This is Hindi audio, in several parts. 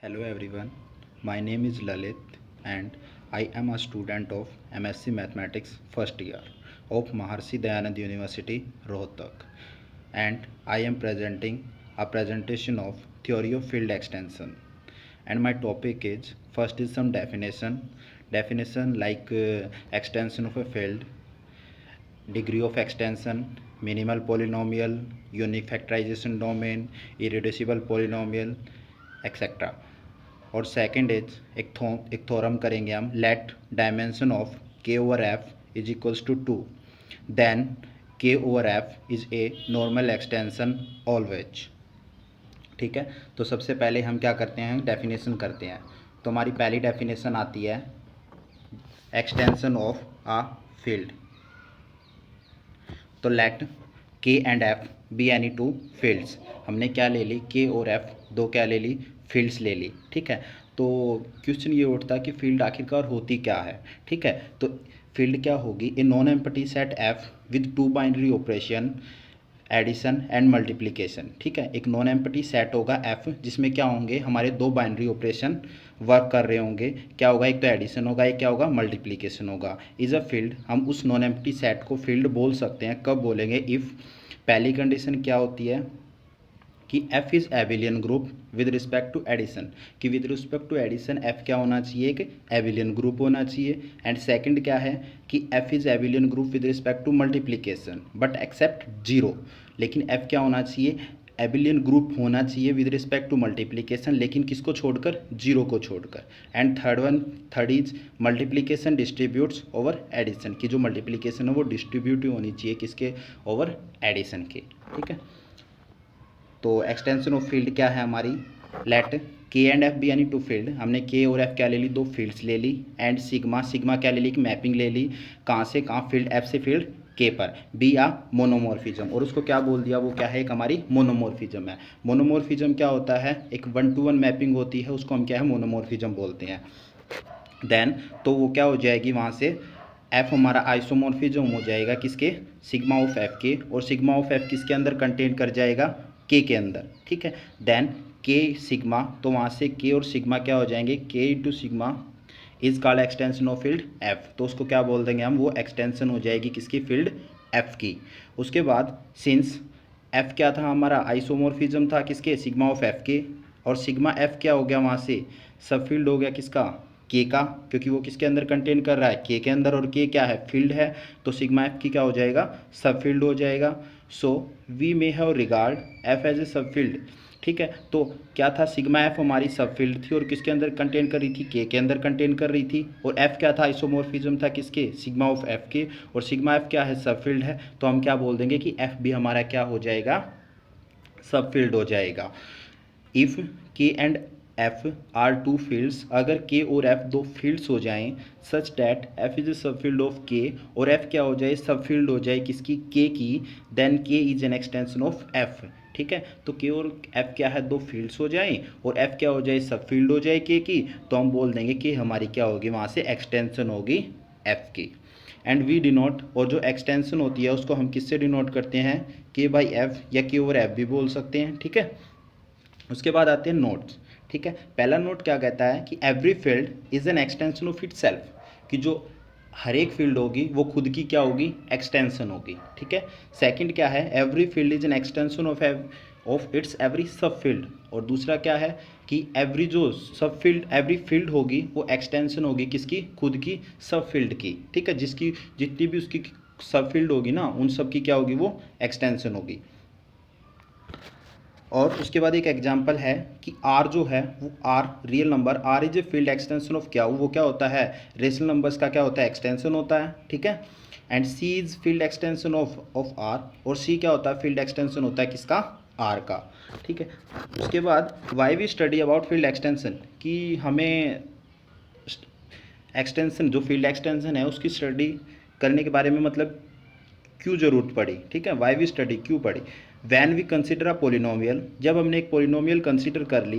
Hello everyone, my name is Lalit and I am a student of MSc Mathematics first year of Maharshi Dayanand University, Rohtak, and I am presenting a presentation of theory of field extension. And my topic is first is some definition like extension of a field, degree of extension, minimal polynomial, unique factorization domain, irreducible polynomial, etc. और सेकंड इज एक थ्योरम करेंगे हम, let dimension of K over F is equals to 2, then K over F is a normal extension always. ठीक है, तो सबसे पहले हम क्या करते हैं, डेफिनेशन करते हैं। तो हमारी पहली डेफिनेशन आती है एक्सटेंशन ऑफ अ फील्ड। तो लेट के and F be any two fields. हमने क्या ले ली, के और एफ दो क्या ले ली, फील्ड्स ले ली। ठीक है, तो क्वेश्चन ये उठता है कि फील्ड आखिरकार होती क्या है। ठीक है, तो फील्ड क्या होगी, a non empty set F with two binary operation addition and multiplication. ठीक है, एक नॉन एम्प्टी सेट होगा एफ जिसमें क्या होंगे, हमारे दो बाइनरी ऑपरेशन वर्क कर रहे होंगे। क्या होगा, एक तो एडिशन होगा, एक क्या होगा, मल्टीप्लिकेशन होगा। इज अ फील्ड, हम उस नॉन एम्प्टी सेट को फील्ड बोल सकते हैं। कब बोलेंगे, इफ़ पहली कंडीशन क्या होती है कि f is abelian group with respect to addition, कि with respect to addition f क्या होना चाहिए, एक एबिलियन ग्रुप होना चाहिए। एंड सेकंड क्या है कि f is abelian group with respect to multiplication but except zero. लेकिन f क्या होना चाहिए, एबिलियन ग्रुप होना चाहिए विद रिस्पेक्ट टू मल्टीप्लिकेशन, लेकिन किसको छोड़कर, जीरो को छोड़कर। And third is multiplication distributes over addition, की जो मल्टीप्लिकेशन है वो डिस्ट्रीब्यूटिव होनी चाहिए किसके, ओवर एडिशन के। ठीक है, तो एक्सटेंशन ऑफ फील्ड क्या है हमारी, लेट के एंड एफ बी यानी टू फील्ड। हमने के और एफ क्या ले ली, दो फील्ड्स ले ली। एंड सिग्मा क्या ले ली, एक मैपिंग ले ली। कहाँ से कहाँ, फील्ड एफ से फील्ड के पर। बी आ मोनोमॉर्फिज्म, और उसको क्या बोल दिया, वो क्या है, एक हमारी मोनोमॉर्फिज्म है। मोनोमॉर्फिज्म क्या होता है, एक 1-to-1 मैपिंग होती है, उसको हम क्या है, मोनोमॉर्फिज्म बोलते हैं। देन तो वो क्या हो जाएगी, वहाँ से एफ हमारा आइसोमॉर्फिज्म हो जाएगा किसके, सिग्मा ऑफ एफ के, और सिग्मा ऑफ एफ किसके अंदर कंटेन कर जाएगा, के अंदर। ठीक है, देन के सिग्मा, तो वहाँ से के और सिग्मा क्या हो जाएंगे, के into sigma is called extension of field F. तो उसको क्या बोल देंगे हम, वो एक्सटेंशन हो जाएगी किसकी, फील्ड एफ की। उसके बाद सिंस एफ क्या था हमारा, आइसोमॉर्फिज्म था किसके, सिग्मा ऑफ एफ के, और सिग्मा एफ क्या हो गया वहाँ से, सब फील्ड हो गया किसका, के का, क्योंकि वो किसके अंदर कंटेन कर रहा है, के अंदर, और के क्या है, फील्ड है। तो सिग्मा एफ की क्या हो जाएगा, सब फील्ड हो जाएगा। So we may have regard F as a subfield. ठीक है, तो क्या था, सिग्मा एफ हमारी सब फील्ड थी और किसके अंदर कंटेन कर रही थी, के अंदर कंटेन कर रही थी। और एफ क्या था, आइसोमॉर्फिज्म था किसके, सिग्मा ऑफ एफ के, और सिग्मा एफ क्या है, सब फील्ड है। तो हम क्या बोल देंगे कि एफ भी हमारा क्या हो जाएगा, सब फील्ड हो जाएगा। If K and F are two fields, अगर के और एफ दो फील्ड्स हो जाएं such that F is a subfield of के, और एफ क्या हो जाए, सब फील्ड हो जाए किसकी, के की, देन के is an extension of F. ठीक है, तो के और एफ क्या है, दो फील्ड्स हो जाएं, और एफ क्या हो जाए, सब फील्ड हो जाए के की, तो हम बोल देंगे कि हमारी क्या होगी, वहाँ से एक्सटेंशन होगी एफ की। एंड वी डिनोट, और जो एक्सटेंशन होती है उसको हम किससे डिनोट करते हैं, के बाई एफ, या के ओवर एफ भी बोल सकते हैं। ठीक है, उसके बाद आते हैं नोट्स। ठीक है, पहला नोट क्या कहता है कि every field is an extension of it self, कि जो हर एक फील्ड होगी वो खुद की क्या होगी, एक्सटेंशन होगी। ठीक है, सेकंड क्या है, every field is an extension of its every सब फील्ड। और दूसरा क्या है कि एवरी जो सब फील्ड, एवरी फील्ड होगी वो एक्सटेंशन होगी किसकी, खुद की सब फील्ड की। ठीक है, जिसकी जितनी भी उसकी सब फील्ड होगी ना, उन सब की क्या होगी, वो एक्सटेंशन होगी। और उसके बाद एक एग्जांपल है कि आर जो है वो R real number, R is a field extension of क्या, वो क्या होता है, रेशनल नंबर्स का क्या होता है, एक्सटेंशन होता है। ठीक है, and C is field extension of R, और सी क्या होता है, फील्ड एक्सटेंशन होता है किसका, आर का। ठीक है, उसके बाद why we study about field extension, कि हमें एक्सटेंशन, जो फील्ड एक्सटेंशन है उसकी स्टडी करने के बारे में मतलब क्यों ज़रूरत पड़ी। ठीक है, वाई वी स्टडी, क्यों पड़ी। When we consider a polynomial, जब हमने एक पोलिनोमियल कंसिडर कर ली,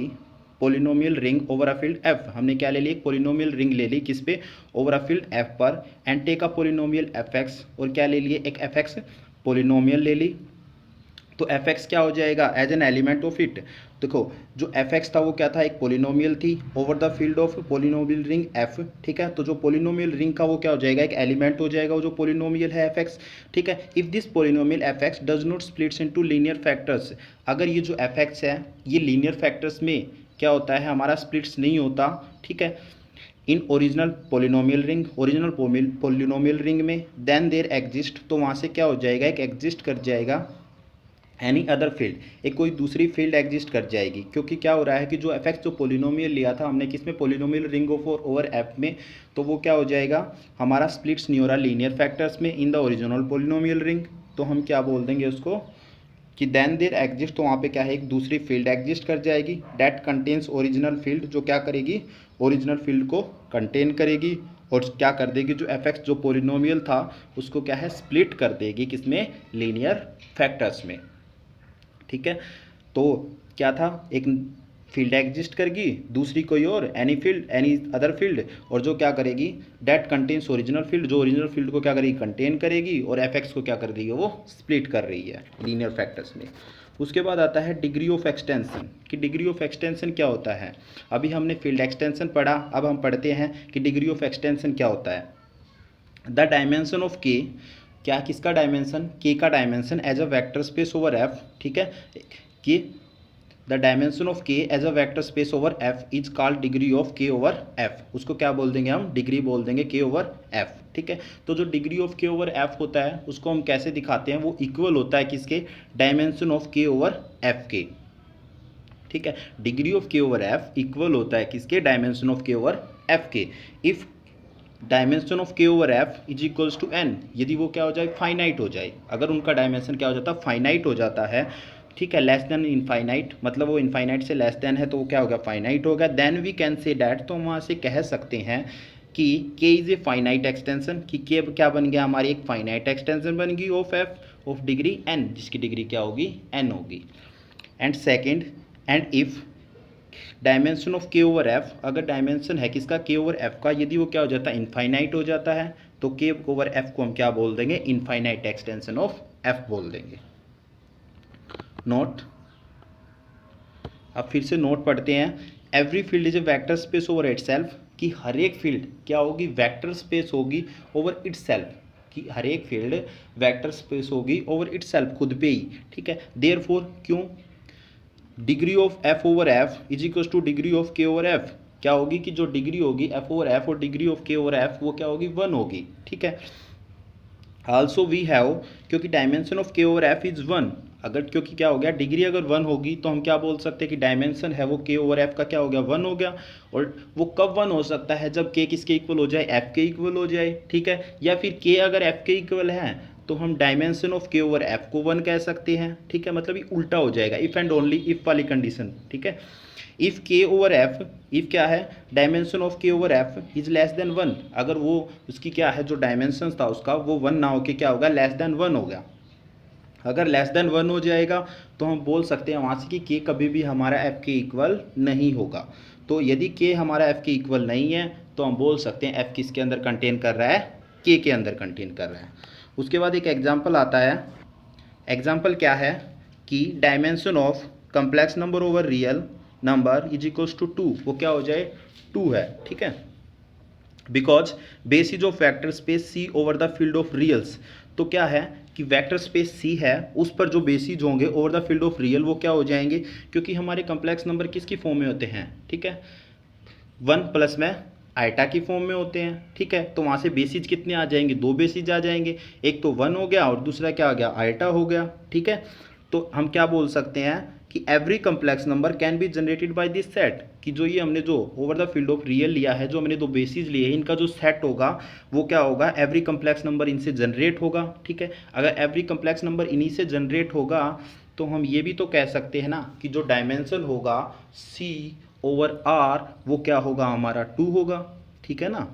polynomial ring over a field F, हमने क्या ले ली, एक पोलिनोमियल रिंग ले ली किस पे, ओवर अ फील्ड एफ पर। And take a polynomial F X, और क्या ले लिए, एक एफ एक्स पोलिनोमियल ले ली। तो एफ एक्स क्या हो जाएगा, as an element of it, देखो जो एफ एक्स था वो क्या था, एक पोलिनोमियल थी over the field of polynomial ring F, ठीक है। तो जो पोलिनोमियल रिंग का वो क्या हो जाएगा, एक एलिमेंट हो जाएगा वो जो पोलिनोमियल है एफ एक्स, ठीक है। If this polynomial F x does not splits into linear factors, अगर ये जो एफ एक्स है ये लीनियर फैक्टर्स में क्या होता है हमारा स्प्लिट्स नहीं होता, ठीक है, in original polynomial ring, original polynomial ring में, देन देयर एग्जिस्ट, तो वहाँ से क्या हो जाएगा, एक एग्जिस्ट कर जाएगा एनी अदर फील्ड, एक कोई दूसरी फील्ड एग्जिस्ट कर जाएगी। क्योंकि क्या हो रहा है कि जो एफ एक्स जो पोलिनोमियल लिया था हमने किस में, polynomial ring of over F में, तो वो क्या हो जाएगा हमारा स्प्लिट्स नहीं हो रहा लीनियर फैक्टर्स में in the original polynomial ring. तो हम क्या बोल देंगे उसको कि देन देयर एग्जिस्ट, तो वहाँ पे क्या है एक दूसरी फील्ड एग्जिस्ट कर जाएगी दैट कंटेन्स ओरिजिनल फील्ड, जो क्या करेगी ओरिजिनल फील्ड को कंटेन करेगी और क्या कर देगी जो एफ एक्स जो पोलिनोमियल था उसको क्या है स्प्लिट कर देगी किसमें, लीनियर फैक्टर्स में, ठीक है। तो क्या था, एक फील्ड एग्जिस्ट करेगी, दूसरी कोई और any field any other field, और जो क्या करेगी डैट कंटेन्स ओरिजिनल फील्ड, जो ओरिजिनल फील्ड को क्या करेगी कंटेन करेगी, और एफ एक्स को क्या कर रही है वो स्प्लिट कर रही है लीनियर फैक्टर्स में। उसके बाद आता है डिग्री ऑफ एक्सटेंशन, कि डिग्री ऑफ एक्सटेंशन क्या होता है। अभी हमने फील्ड एक्सटेंशन पढ़ा, अब हम पढ़ते हैं कि डिग्री ऑफ एक्सटेंशन क्या होता है। द डायमेंशन ऑफ के, क्या किसका डायमेंशन, के का dimension as a vector space over F, ठीक है, कि the dimension of K as a vector space over F is called degree of K over F, उसको क्या बोल देंगे हम, डिग्री बोल देंगे के ओवर एफ, ठीक है। तो जो degree of K over F होता है उसको हम कैसे दिखाते हैं, वो इक्वल होता है किसके, dimension of K over F के, ठीक है। Degree of K over F equal होता है किसके, dimension of K over F के। If dimension of K over F is equals to N, यदि वो क्या हो जाए फाइनाइट हो जाए, अगर उनका डायमेंशन क्या हो जाता है फाइनाइट हो जाता है, ठीक है, लेस देन इनफाइनाइट, मतलब वो इनफाइनाइट से लेस देन है तो वो क्या होगा फाइनाइट होगा, then we can say that, तो हम वहाँ से कह सकते हैं कि के इज़ ए फाइनाइट एक्सटेंशन, कि के क्या बन गया हमारी एक फाइनाइट एक्सटेंशन बन गई of F of degree N, जिसकी डिग्री क्या होगी एन होगी। And second, and if dimension of K over F, अगर डायमेंशन है किसका के ओवर एफ का, यदि वो क्या हो जाता है इनफाइनाइट हो जाता है, तो के ओवर एफ को हम क्या बोल देंगे, इनफाइनाइट एक्सटेंशन ऑफ एफ बोल देंगे। नोट, अब फिर से नोट पढ़ते हैं। Every field is a vector space over itself, कि हर एक फील्ड क्या होगी वेक्टर स्पेस होगी ओवर इटसेल्फ, कि हर एक फील्ड वेक्टर स्पेस होगी ओवर इटसेल्फ खुद पे ही, ठीक है। देयरफॉर क्यों, degree of F over F is equal two degree of K over F, क्या होगी कि जो डिग्री होगी एफ ओवर एफ और degree of K over F वो क्या होगी 1 होगी, ठीक है। आल्सो वी हैव, क्योंकि dimension of K over F is 1, अगर क्योंकि क्या हो गया डिग्री अगर 1 होगी तो हम क्या बोल सकते हैं कि डायमेंशन है वो के ओवर एफ का क्या हो गया 1 हो गया। और वो कब 1 हो सकता है, जब के किसके इक्वल हो जाए, एफ के इक्वल हो जाए, ठीक है। या फिर के अगर एफ के इक्वल है तो हम dimension of K over F को 1 कह सकते हैं, ठीक है। मतलब ये उल्टा हो जाएगा, इफ़ एंड ओनली इफ़ वाली कंडीशन, ठीक है। इफ़ के ओवर एफ, इफ़ क्या है dimension of K over F is less than 1, अगर वो उसकी क्या है जो डायमेंशन था उसका वो 1 ना होके क्या होगा लेस देन 1 होगा। अगर लेस देन 1 हो जाएगा तो हम बोल सकते हैं वहाँ से कि के कभी भी हमारा एफ के इक्वल नहीं होगा। तो यदि के हमारा एफ के इक्वल नहीं है तो हम बोल सकते हैं एफ किसके अंदर कंटेन कर रहा है, के अंदर कंटेन कर रहा है। उसके बाद एक एग्जाम्पल आता है, एग्जाम्पल क्या है कि dimension of complex number over real number is equals to 2, वो क्या हो जाए 2 है, ठीक है। Because basis of vector space C over the field of reals, तो क्या है कि वेक्टर स्पेस सी है उस पर जो बेसिस होंगे over the field of real वो क्या हो जाएंगे, क्योंकि हमारे कम्प्लेक्स नंबर किसकी फॉर्म में होते हैं, ठीक है, 1 प्लस में आयटा की फॉर्म में होते हैं, ठीक है। तो वहाँ से बेसिस कितने आ जाएंगे, 2 बेसिस आ जाएंगे, एक तो 1 हो गया और दूसरा क्या आ गया आयटा हो गया, ठीक है। तो हम क्या बोल सकते हैं कि every complex number can be generated by this set, कि जो ये हमने जो over the field of real लिया है, जो हमने 2 बेसिस लिए हैं, इनका जो सेट होगा वो क्या होगा एवरी कम्प्लेक्स नंबर इनसे जनरेट होगा, ठीक है। अगर एवरी कम्प्लेक्स नंबर इन्हीं से जनरेट होगा तो हम ये भी तो कह सकते हैं ना कि जो डायमेंशन होगा सी ओवर आर वो क्या होगा हमारा 2 होगा, ठीक है ना।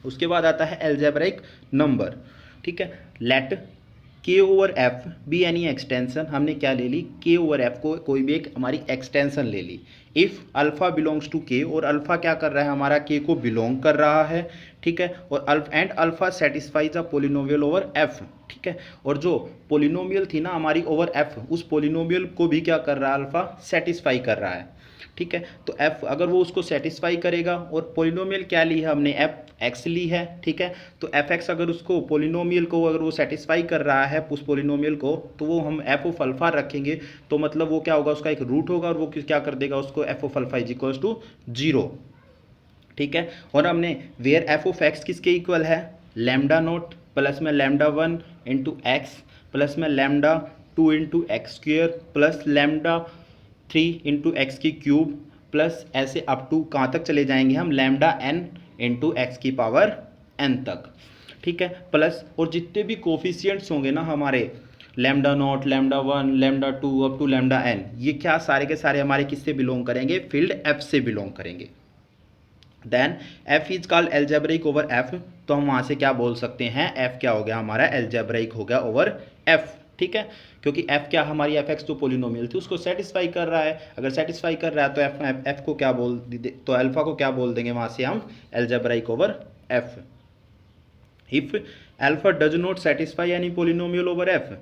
उसके बाद आता है एल्जेब्रिक नंबर, ठीक है। लेट के over F be any extension, हमने क्या ले ली, के ओवर एफ को कोई भी एक हमारी एक्सटेंशन ले ली। इफ़ अल्फ़ा बिलोंग्स टू के, और अल्फ़ा क्या कर रहा है हमारा, के को बिलोंग कर रहा है, ठीक है, और अल्फ़ा सेटिस्फाइज अ पोलिनोमियल ओवर एफ, ठीक है, और जो पोलिनोमियल थी ना हमारी ओवर एफ, उस पोलिनोमियल को भी क्या कर रहा है, अल्फ़ा सेटिस्फाई कर रहा है, ठीक है। तो एफ अगर वो उसको सेटिस्फाई करेगा, और पोलिनोमियल क्या ली है हमने, एफ एक्स ली है, ठीक है, तो एफ एक्स अगर उसको पोलिनोमियल को अगर वो सेटिस्फाई कर रहा है उस पोलिनोमियल को, तो वो हम एफ ऑफ अल्फा रखेंगे, तो मतलब वो क्या होगा, उसका एक रूट होगा, और वो क्या कर देगा उसको, F of alpha is equals to 0, ठीक है। और हमने वेयर एफ ऑफ एक्स किसके इक्वल है, लैम्डा नोट प्लस में लैम्डा 1 इंटू एक्स प्लस में lambda 2 into X square plus lambda 3 into X की क्यूब प्लस ऐसे अप टू कहाँ तक चले जाएंगे हम, लैम्डा एन इंटू एक्स की पावर एन तक, ठीक है, प्लस और जितने भी कोफिशियंट्स होंगे ना हमारे, lambda naught, lambda 1, lambda 2 up to lambda N, ये क्या सारे के सारे हमारे किससे बिलोंग करेंगे, फील्ड एफ से बिलोंग करेंगे। Then F is called algebraic over F, तो हम वहाँ से क्या बोल सकते हैं, एफ क्या हो गया हमारा, एल्जेब्रिक हो गया ओवर एफ, ठीक है, क्योंकि एफ क्या हमारी, एफ एक्स जो पोलिनोमियल थी उसको सेटिस्फाई कर रहा है, अगर सेटिस्फाई कर रहा है तो एफ को क्या बोल, तो अल्फा को क्या बोल देंगे वहाँ से हम, algebraic over F. If alpha does not satisfy any polynomial over F,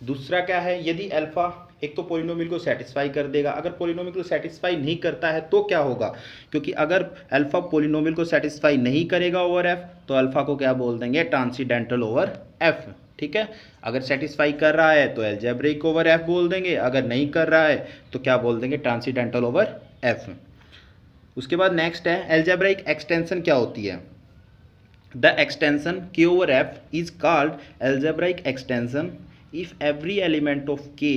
दूसरा क्या है, यदि अल्फा एक तो पोलिनोमियल को सेटिस्फाई कर देगा, अगर पोलिनोमियल को सेटिस्फाई नहीं करता है तो क्या होगा, क्योंकि अगर अल्फा पोलिनोमियल को सेटिस्फाई नहीं करेगा ओवर एफ, तो अल्फा को क्या बोल देंगे, ट्रांसीडेंटल ओवर एफ, ठीक है। अगर सेटिस्फाई कर रहा है तो एल्जेब्रिक ओवर एफ बोल देंगे, अगर नहीं कर रहा है तो क्या बोल देंगे, ट्रांसीडेंटल ओवर एफ। उसके बाद नेक्स्ट है एल्जेब्रिक एक्सटेंशन क्या होती है, the extension k over f is called algebraic extension if every element of k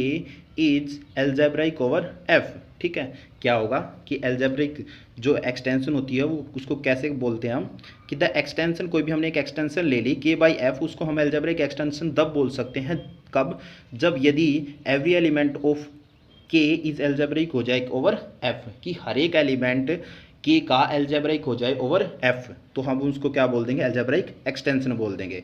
is algebraic over f, ठीक है। क्या होगा कि एल्जेब्रिक जो एक्सटेंशन होती है वो उसको कैसे बोलते हैं हम, कि द एक्सटेंशन, कोई भी हमने एक एक्सटेंशन ले ली k बाई एफ, उसको हम एल्जेब्रिक एक्सटेंशन तब बोल सकते हैं कब, जब यदि every element of k is algebraic हो जाए ओवर f, कि हर एक एलिमेंट के का एल्जेब्रिक हो जाए ओवर एफ, तो हम उसको क्या बोल देंगे, एल्जेब्रिक एक्सटेंशन बोल देंगे।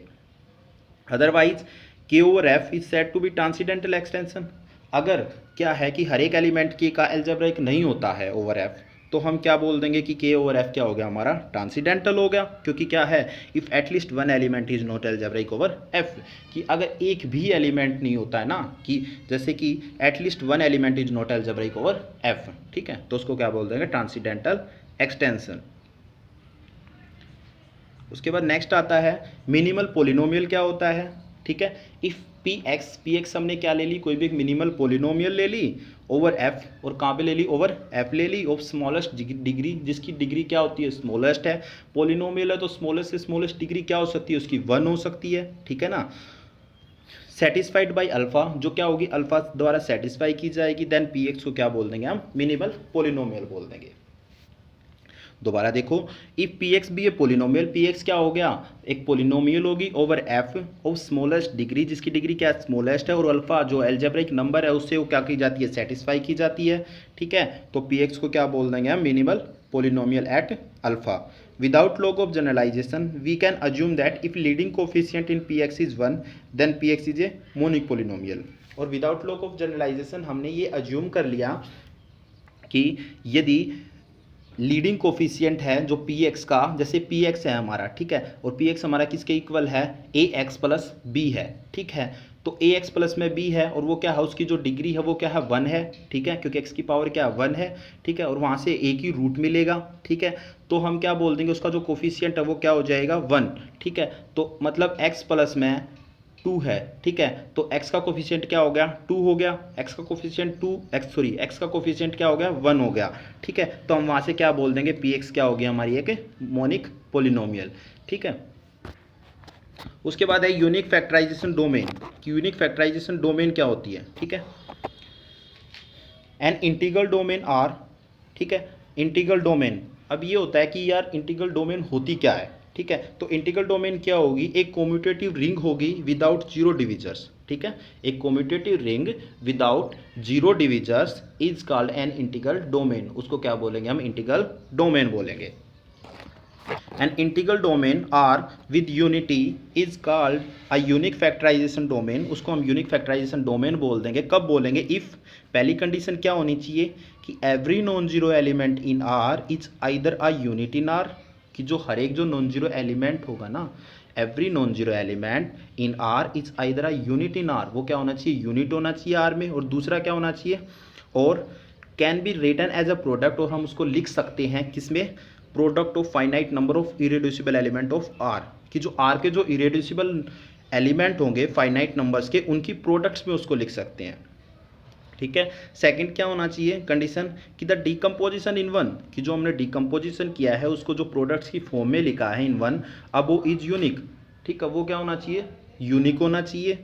Otherwise K over F is said to be transcendental extension, अगर क्या है कि हर एक एलिमेंट के का एल्जेब्रिक नहीं होता है ओवर एफ, तो हम क्या बोल देंगे कि के ओवर एफ क्या हो गया हमारा, ट्रांसीडेंटल हो गया, क्योंकि क्या है, if at least one element is not algebraic over F, कि अगर एक भी एलिमेंट नहीं होता है ना, कि जैसे कि at least one element is not algebraic over F, ठीक है, तो उसको क्या बोल देंगे, ट्रांसीडेंटल एक्सटेंशन। उसके बाद नेक्स्ट आता है मिनिमल पोलिनोमियल क्या होता है, ठीक है। इफ़ पी एक्स हमने क्या ले ली, कोई भी एक मिनिमल पोलिनोमियल ले ली ओवर एफ, और कहाँ पे ले ली, ओवर एफ ले ली, ऑफ स्मॉलेस्ट डिग्री, जिसकी डिग्री क्या होती है, स्मॉलेस्ट है, पोलिनोमियल है तो स्मॉलेस्ट से स्मॉलेस्ट डिग्री क्या हो सकती है, उसकी 1 हो सकती है, ठीक है ना। सेटिस्फाइड बाई अल्फा, जो क्या होगी, अल्फा द्वारा सेटिस्फाई की जाएगी, देन पी एक्स को क्या बोल देंगे हम, मिनिमल पोलिनोमियल बोल देंगे। दोबारा देखो, इफ पी एक्स भी ए पोलिनोमियल, पी एक्स क्या हो गया, एक पोलिनोमियल होगी over F of smallest degree, जिसकी डिग्री क्या स्मॉलेस्ट है, और अल्फा जो एल्जेब्रिक नंबर है उससे वो क्या की जाती है, सेटिस्फाई की जाती है, ठीक है। तो पी एक्स को क्या बोल देंगे हम, minimal polynomial at alpha. Without loss of generalization we can assume that if leading coefficient in P X is 1 then P X is a monic polynomial. और विदाउट लॉग ऑफ जनरलाइजेशन हमने ये अज्यूम कर लिया कि यदि लीडिंग कोफिशिएंट है जो पी एक्स का, जैसे पी एक्स है हमारा, ठीक है, और पी एक्स हमारा किसके इक्वल है, ए एक्स प्लस बी है, ठीक है, तो ए एक्स प्लस में बी है, और वो क्या है, उसकी जो डिग्री है वो क्या है, 1 है, ठीक है, क्योंकि एक्स की पावर क्या है, 1 है, ठीक है, और वहाँ से एक ही रूट मिलेगा, ठीक है, तो हम क्या बोल देंगे, उसका जो कोफिशिएंट है वो क्या हो जाएगा, 1, ठीक है, तो मतलब एक्स प्लस में 2 है, ठीक है, तो x का कोफिशिएंट क्या हो गया, 2 हो गया, x का कोफिशिएंट x का कोफिशिएंट क्या हो गया, 1 हो गया, ठीक है, तो हम वहाँ से क्या बोल देंगे, px क्या हो गया हमारी एक मोनिक पोलिनोमियल, ठीक है। उसके बाद है यूनिक फैक्टराइजेशन डोमेन, कि यूनिक फैक्टराइजेशन डोमेन क्या होती है, ठीक है। एन इंटीग्रल डोमेन आर, ठीक है, इंटीग्रल डोमेन, अब ये होता है कि यार इंटीग्रल डोमेन होती क्या है, ठीक है, तो इंटीग्रल डोमेन क्या होगी, एक कम्यूटेटिव रिंग होगी विदाउट जीरो डिविजर्स, ठीक है, एक commutative ring without zero divisors is called an integral domain, उसको क्या बोलेंगे हम, इंटीग्रल डोमेन बोलेंगे। An integral domain R with unity is called a unique factorization domain. उसको हम unique factorization domain बोल देंगे. कब बोलेंगे? if पहली कंडीशन क्या होनी चाहिए कि every non zero element in R is either a unit in R, कि जो हर एक जो नॉन जीरो एलिमेंट होगा ना, every non zero element in are is either a unit in are, वो क्या होना चाहिए? यूनिट होना चाहिए आर में. और दूसरा क्या होना चाहिए? और can be written as a product, और हम उसको लिख सकते हैं किसमें? Product of finite number of irreducible element of R, कि जो आर के जो इरेड्यूसिबल एलिमेंट होंगे फाइनाइट नंबर्स के, उनकी प्रोडक्ट्स में उसको लिख सकते हैं. ठीक है. सेकंड क्या होना चाहिए कंडीशन? कि द डिकम्पोजिशन इन वन, कि जो हमने डिकम्पोजिशन किया है उसको जो प्रोडक्ट्स की फॉर्म में लिखा है इन वन, अब वो इज यूनिक. ठीक है, वो क्या होना चाहिए? यूनिक होना चाहिए.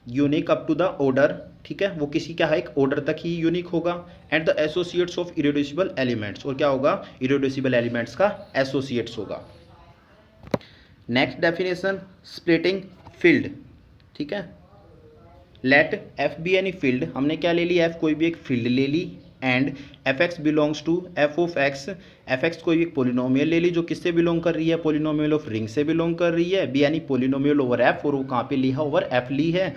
Unique up to the order. ठीक है, वो किसी क्या है? एक ऑर्डर तक ही यूनिक होगा. And the associates of irreducible elements, और क्या होगा? इरेड्यूसिबल एलिमेंट्स का एसोसिएट्स होगा. Next definition, splitting field. ठीक है, let F be any field, हमने क्या ले ली? एफ कोई भी एक फील्ड ले ली. And F X belongs to F of X, F X कोई एक पोलिनोमियल ले ली जो किससे बिलोंग कर रही है? पोलिनोमियल ऑफ रिंग से बिलोंग कर रही है. बी यानी पोलिनोमियल ओवर एफ, और वो कहाँ पे ली है? ओवर एफ ली है.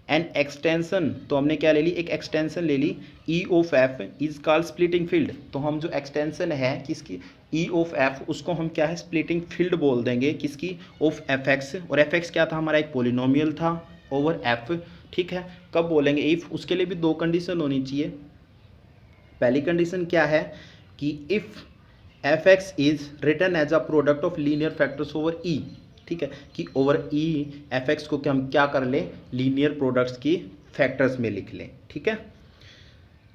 एन एक्सटेंशन, तो हमने क्या ले ली? एक एक्सटेंशन ले ली. E of F is called splitting field, तो हम जो एक्सटेंशन है किसकी? ई ऑफ एफ, उसको हम क्या है? स्प्लिटिंग फील्ड बोल देंगे. किसकी? Of F X. और एफ एक्स क्या था? हमारा एक पोलिनोमियल था ओवर एफ. ठीक है, कब बोलेंगे? इफ़. उसके लिए भी दो कंडीशन होनी चाहिए. पहली कंडीशन क्या है? कि if F X is written as a product of linear factors over E. ठीक है, कि ओवर ई एफ एक्स को हम क्या कर लें? लीनियर प्रोडक्ट्स की फैक्टर्स में लिख लें. ठीक है.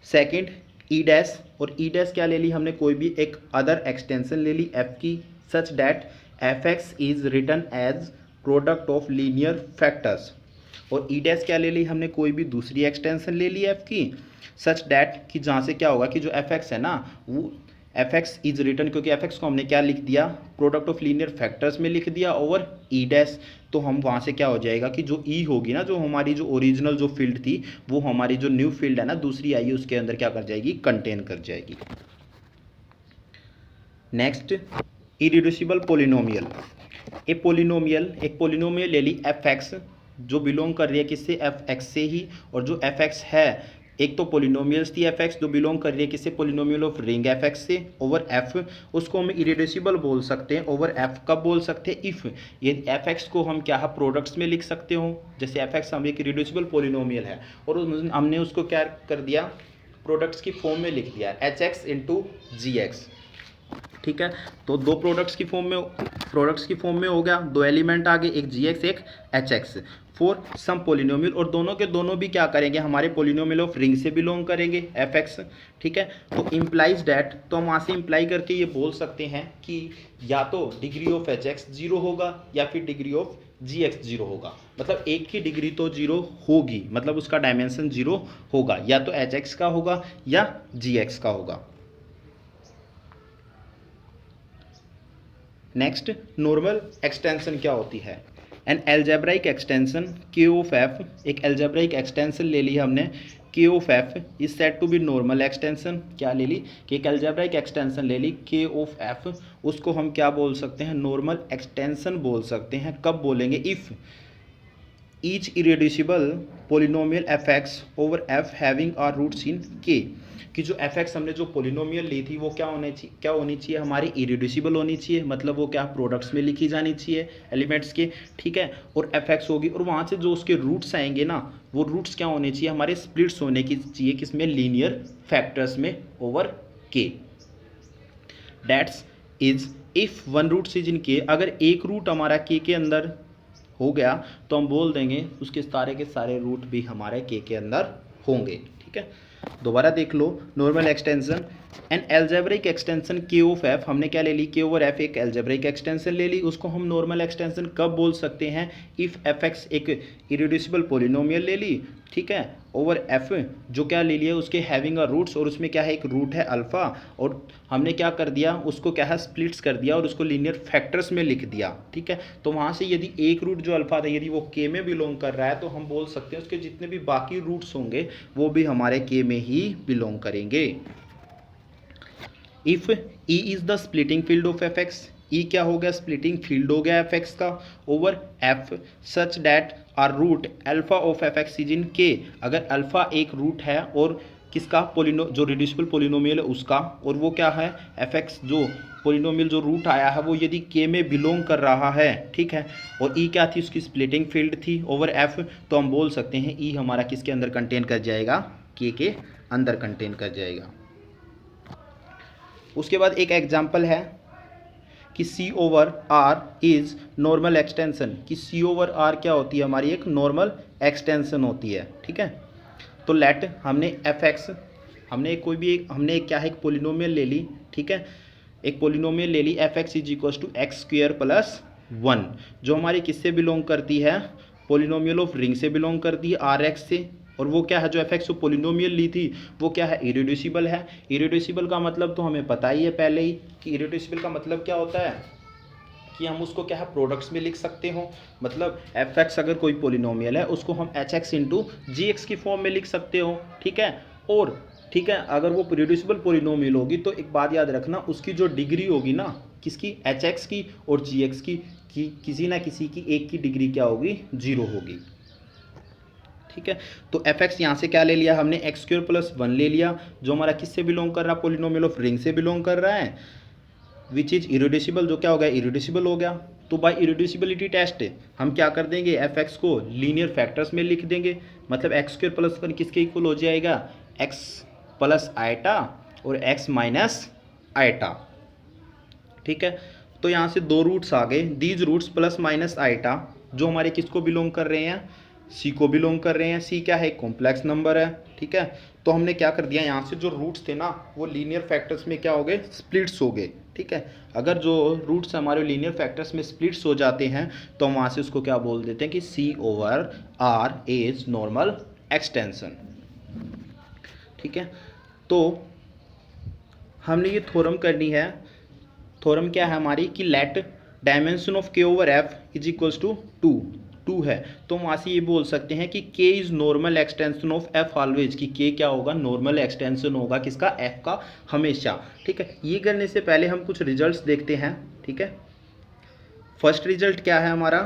सेकंड ई डैश, और ई डैश क्या ले ली हमने? कोई भी एक अदर एक्सटेंशन ले ली एफ की, such that F X is written as product of linear factors. और ई डैश क्या ले ली हमने? कोई भी दूसरी एक्सटेंशन ले ली एफ की, सच डैट, कि जहाँ से क्या होगा कि जो एफ एक्स है ना, वो एफ एक्स इज रिटन, क्योंकि एफ एक्स को हमने क्या लिख दिया? प्रोडक्ट ऑफ लीनियर फैक्टर्स में लिख दिया ओवर ई डैश. तो हम वहाँ से क्या हो जाएगा कि जो ई होगी ना, जो हमारी जो ओरिजिनल जो फील्ड थी, वो हमारी जो न्यू फील्ड है ना दूसरी आई, उसके अंदर क्या कर जाएगी? कंटेन कर जाएगी. Next, irreducible polynomial. एक पोलिनोमियल ले ली एफ एक्स, जो बिलोंग कर रही है किससे? एफ एक्स से ही. और जो एफ एक्स है, एक तो पोलिनोमियल्स थी एफ एक्स जो बिलोंग कर रही है किससे? Polynomial of ring F x से ओवर एफ. उसको हम इरिड्यूसिबल बोल सकते हैं ओवर एफ. कब बोल सकते हैं? इफ़ ये एफ एक्स को हम क्या है? प्रोडक्ट्स में लिख सकते हो. जैसे एफ एक्स हम एक इरिड्यूसिबल पोलिनोमियल है और हमने उसको क्या कर दिया? प्रोडक्ट्स की फॉर्म में लिख दिया, एच एक्स इंटू जी एक्स. ठीक है, तो दो प्रोडक्ट्स की फॉर्म में हो गया. दो एलिमेंट आ गए, एक जी एक्स एक H X, for some polynomial. और दोनों के दोनों भी क्या करेंगे? हमारे पोलिनोमियल ऑफ रिंग से बिलोंग करेंगे एफ एक्स. ठीक है, तो इम्प्लाइज डैट, तो हम वहाँ से इम्प्लाई करके ये बोल सकते हैं कि या तो degree of H X zero होगा या फिर degree of G X zero होगा. मतलब एक की डिग्री तो जीरो होगी, मतलब उसका डायमेंशन जीरो होगा, या तो एच एक्स का होगा या जी एक्स का होगा. नेक्स्ट, नॉर्मल एक्सटेंशन क्या होती है? An algebraic extension K of F, एक एल्जेब्राइक एक्सटेंशन ले ली हमने K of F is said to be normal extension. क्या ले ली? कि एक एल्जेब्राइक एक्सटेंशन ले ली के ऑफ एफ, उसको हम क्या बोल सकते हैं? नॉर्मल एक्सटेंशन बोल सकते हैं. कब बोलेंगे? If each irreducible polynomial F X over F having R roots in K, कि जो एफ एक्स हमने जो पोलिनोमियल ली थी वो क्या होनी चाहिए? हमारी इरेड्यूसिबल होनी चाहिए, मतलब वो क्या? प्रोडक्ट्स में लिखी जानी चाहिए एलिमेंट्स के. ठीक है, और एफ एक्स होगी, और वहाँ से जो उसके रूट्स आएंगे ना, वो रूट्स क्या होने चाहिए? हमारे स्प्लिट्स होने की चाहिए किसमें? लीनियर फैक्टर्स में over K. That's is if one roots is in K, अगर एक रूट हमारा के अंदर हो गया तो हम बोल देंगे उसके सारे के सारे रूट भी हमारे के अंदर होंगे. ठीक है, दोबारा देख लो. Normal extension, an algebraic extension K of F, हमने क्या ले ली? के ओवर एफ एक एल्जेब्रिक एक्सटेंशन ले ली, उसको हम नॉर्मल एक्सटेंशन कब बोल सकते हैं? इफ़ एफ एक्स एक इरेड्यूसिबल पोलिनोमियल ले ली, ठीक है, ओवर एफ जो क्या ले लिया? उसके हैविंग अ रूट्स, और उसमें क्या है? एक रूट है अल्फ़ा, और हमने क्या कर दिया? उसको क्या है? स्प्लिट्स कर दिया और उसको लीनियर फैक्टर्स में लिख दिया. ठीक है, तो वहाँ से यदि एक रूट जो अल्फ़ा था यदि वो के में बिलोंग कर रहा है तो हम बोल सकते हैं उसके जितने भी बाकी रूट्स होंगे वो भी हमारे के में ही बिलोंग करेंगे. If E is the splitting field of F X, E क्या हो गया, स्प्लिटिंग फील्ड हो गया एफ एक्स का over F, such that are root alpha of F X is in K, अगर अल्फा एक रूट है और किसका, जो रिड्यूसिबल पोलिनोमियल है उसका, और वो क्या है, एफ एक्स जो पोलिनोमियल जो रूट आया है वो यदि के में बिलोंग कर रहा है, ठीक है, और ई क्या थी, उसकी स्प्लिटिंग फील्ड थी ओवर एफ, तो हम बोल सकते हैं ई हमारा किसके अंदर कंटेन कर जाएगा, के अंदर कंटेन कर जाएगा। उसके बाद एक एग्जाम्पल है कि C over R is normal extension, कि सी ओवर आर क्या होती है, हमारी एक नॉर्मल एक्सटेंशन होती है, ठीक है। तो लेट हमने एफ एक्स, हमने कोई भी हमने क्या है, एक पोलिनोमियल ले ली, ठीक है, एक पोलिनोमियल ले ली F X is equal to X square plus 1, जो हमारी किससे बिलोंग करती है, पोलिनोमियल ऑफ रिंग से बिलोंग करती है आर एक्स से, और वो क्या है, जो एफ एक्स पोलिनोमियल ली थी वो क्या है, इरेड्यूसिबल है। इरेड्यूसिबल का मतलब तो हमें पता ही है पहले ही कि इरेड्यूसिबल का मतलब क्या होता है, कि हम उसको क्या है, प्रोडक्ट्स में लिख सकते हो, मतलब एफ एक्स अगर कोई पोलिनोमियल है उसको हम एच एक्स इंटू जी एक्स की फॉर्म में लिख सकते हो, ठीक है। और ठीक है, अगर वो रिड्यूसिबल पोलिनोमियल होगी तो एक बात याद रखना, उसकी जो डिग्री होगी ना, किसकी, एच एक्स की और जी एक्स की, किसी ना किसी की एक की डिग्री क्या होगी, 0 होगी, ठीक है। तो एफ एक्स यहाँ से क्या ले लिया हमने, एक्स स्क्वायर प्लस 1 ले लिया, जो हमारा किससे बिलोंग कर रहा है, पोलिनोमियल ऑफ रिंग से बिलोंग कर रहा है, विच इज इरेड्यूसिबल, जो क्या हो गया, इरेड्यूसिबल हो गया। तो बाय इरेड्यूसिबिलिटी टेस्ट हम क्या कर देंगे, एफ एक्स को लीनियर फैक्टर्स में लिख देंगे, मतलब एक्स स्क्वायर प्लस 1 किसके इक्वल हो जाएगा, एक्स प्लस आयटा और एक्स माइनस आयटा, ठीक है। तो यहाँ से दो रूट्स आ गए, these roots plus minus iota, जो हमारे किसको बिलोंग कर रहे हैं, सी को बिलोंग कर रहे हैं, सी क्या है, कॉम्प्लेक्स नंबर है, ठीक है। तो हमने क्या कर दिया, यहाँ से जो रूट्स थे ना वो लीनियर फैक्टर्स में क्या हो गए, स्प्लिट्स हो गए, ठीक है। अगर जो रूट्स हमारे लीनियर फैक्टर्स में स्प्लिट्स हो जाते हैं तो हम वहाँ से उसको क्या बोल देते हैं कि C over R is normal extension, ठीक है। तो हमने ये थ्योरम करनी है, थ्योरम क्या है हमारी, कि let dimension of K over F is equals to 2 है, तो वहाँ से ये बोल सकते हैं कि के is normal extension of F always, कि के क्या होगा, नॉर्मल एक्सटेंशन होगा किसका, एफ का हमेशा, ठीक है। ये करने से पहले हम कुछ रिजल्ट्स देखते हैं, ठीक है। फर्स्ट रिजल्ट क्या है हमारा,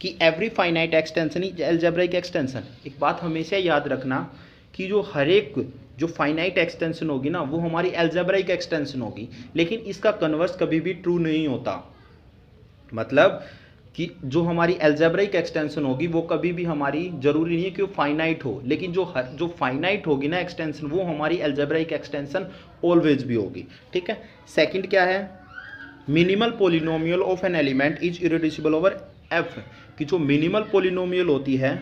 कि every finite extension is algebraic extension. एक बात हमेशा याद रखना कि जो हर एक जो फाइनाइट एक्सटेंशन होगी ना वो हमारी अलजेब्रिक एक्सटेंशन होगी, लेकिन इसका कन्वर्स कभी भी ट्रू नहीं होता, मतलब कि जो हमारी अलजेब्रिक एक्सटेंशन होगी वो कभी भी हमारी जरूरी नहीं है कि वो फाइनाइट हो, लेकिन जो फाइनाइट होगी ना एक्सटेंशन वो हमारी अलजेब्रिक एक्सटेंशन ऑलवेज भी होगी, ठीक है। सेकंड क्या है, minimal polynomial of an element is irreducible over F, कि जो मिनिमल पोलिनोमियल होती है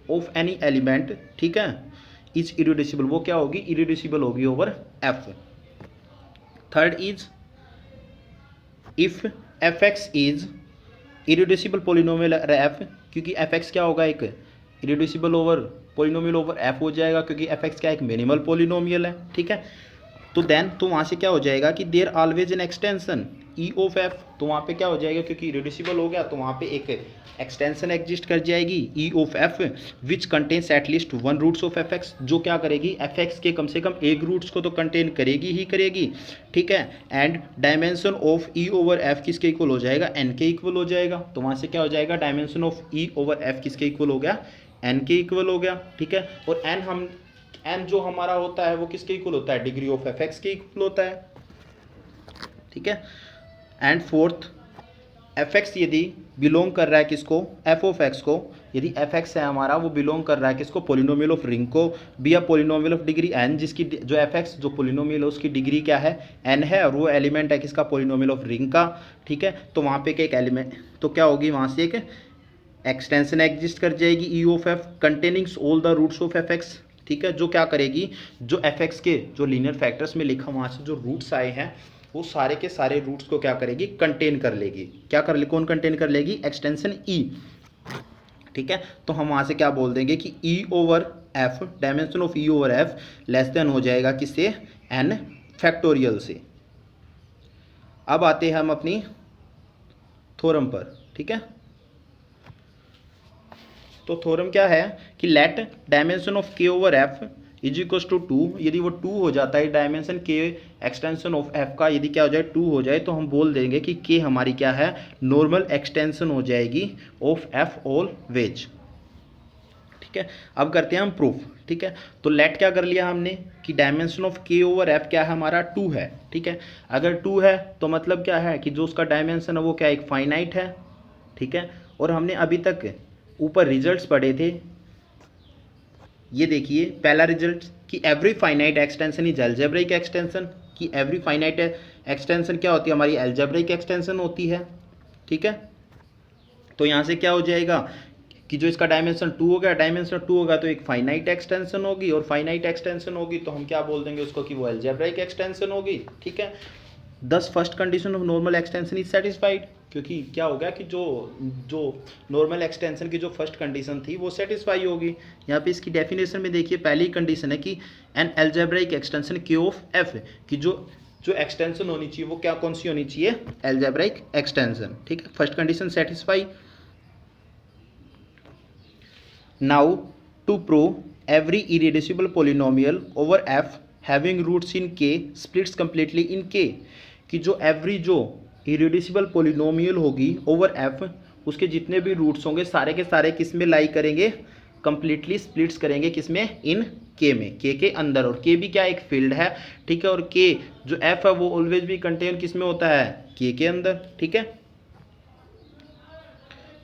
ऑफ एनी एलिमेंट, ठीक है, इज इरेड्यूसिबल, वो क्या होगी, इरेड्यूसिबल होगी over F. Third is if F X is irreducible polynomial F, क्योंकि एफ एक्स क्या होगा, एक irreducible over polynomial over F हो जाएगा, क्योंकि एफ एक्स क्या एक मिनिमल पोलिनोमियल है, ठीक है। तो देन तो वहाँ से क्या हो जाएगा कि there always an extension E of F, तो वहाँ पे क्या हो जाएगा, क्योंकि रिड्यूसिबल हो गया तो वहाँ पे एक एक्सटेंशन एग्जिस्ट कर जाएगी E of F which contains at least 1 roots of F X, जो क्या करेगी, एफ एक्स के कम से कम एक रूट्स को तो कंटेन करेगी ही करेगी, ठीक है। And dimension of E over F किसके इक्वल हो जाएगा, एन के इक्वल हो जाएगा, तो वहाँ से क्या हो जाएगा, dimension of E over F किसके इक्वल हो गया, एन के इक्वल हो गया, ठीक है। और एन जो हमारा होता है वो किसके इक्वल होता है, डिग्री ऑफ एफ एक्स के इक्वल होता है, ठीक है। एंड फोर्थ, एफ एक्स यदि बिलोंग कर रहा है किसको, एफ ऑफ एक्स को, यदि एफ एक्स है हमारा वो बिलोंग कर रहा है किसको, पोलिनोमियल ऑफ रिंग को, बी या पोलिनोमियल ऑफ डिग्री एन, जिसकी जो एफ एक्स जो पोलिनोमियल है उसकी डिग्री क्या है, एन है, और वो एलिमेंट है किसका, पोलिनोमियल ऑफ रिंग का, ठीक है। तो वहाँ पे एक एलिमेंट तो क्या होगी, वहाँ से एक एक्सटेंशन एग्जिस्ट कर जाएगी E of F containings all the roots of F X, ठीक है, जो क्या करेगी, जो एफ एक्स के जो लीनियर फैक्टर्स में लिखा वहाँ से जो रूट्स आए हैं वो सारे के सारे रूट्स को क्या करेगी, कंटेन कर लेगी, क्या कर ले, कौन कंटेन कर लेगी, एक्सटेंशन ई, ठीक है। तो हम वहाँ से क्या बोल देंगे कि ई over F, dimension of E over F less than हो जाएगा किससे, एन फैक्टोरियल से। अब आते हैं हम अपनी थ्योरम पर, ठीक है। तो थ्योरम क्या है कि let dimension of K over F is equal to 2, यदि वो 2 हो जाता है डायमेंशन के एक्सटेंशन ऑफ एफ का, यदि क्या हो जाए 2 हो जाए, तो हम बोल देंगे कि के हमारी क्या है, नॉर्मल एक्सटेंशन हो जाएगी ऑफ एफ ऑलवेज। ठीक है, अब करते हैं हम प्रूफ। ठीक है, तो लेट क्या कर लिया हमने कि dimension of K over F क्या है हमारा 2 है। ठीक है, अगर 2 है तो मतलब क्या है कि जो उसका डायमेंशन है वो क्या एक फाइनाइट है। ठीक है, और हमने अभी तक ऊपर रिजल्ट्स पढ़े थे, ये देखिए पहला रिजल्ट कि every finite extension is algebraic extension, कि एवरी फाइनाइट एक्सटेंशन क्या होती है हमारी, अलजेब्रिक एक्सटेंशन होती है। ठीक है, तो यहाँ से क्या हो जाएगा कि जो इसका डायमेंशन 2 हो गया, डायमेंशन 2 होगा तो एक फाइनाइट एक्सटेंशन होगी, और फाइनाइट एक्सटेंशन होगी तो हम क्या बोल देंगे उसको कि वो अलजेब्रिक एक्सटेंशन होगी। ठीक है, दस first condition of normal extension is satisfied, क्योंकि क्या हो गया कि जो जो नॉर्मल एक्सटेंशन की जो फर्स्ट कंडीशन थी वो सेटिस्फाई होगी। यहाँ पे इसकी डेफिनेशन में देखिए पहली कंडीशन है कि N algebraic extension K of F, कि जो जो एक्सटेंशन होनी चाहिए वो क्या कौन सी होनी चाहिए, अलजेब्रिक एक्सटेंशन। ठीक है, first condition satisfy. Now to prove every irreducible polynomial over F having roots in K splits completely in K, कि जो एवरी जो इरेड्यूसिबल पोलिनोमियल होगी ओवर एफ, उसके जितने भी रूट्स होंगे सारे के सारे किस में लाई करेंगे, कंप्लीटली स्प्लिट्स करेंगे किसमें, इन के में, के अंदर। और के भी क्या एक फील्ड है। ठीक है, और के जो एफ है वो ऑलवेज भी कंटेन किस में होता है, के अंदर। ठीक है,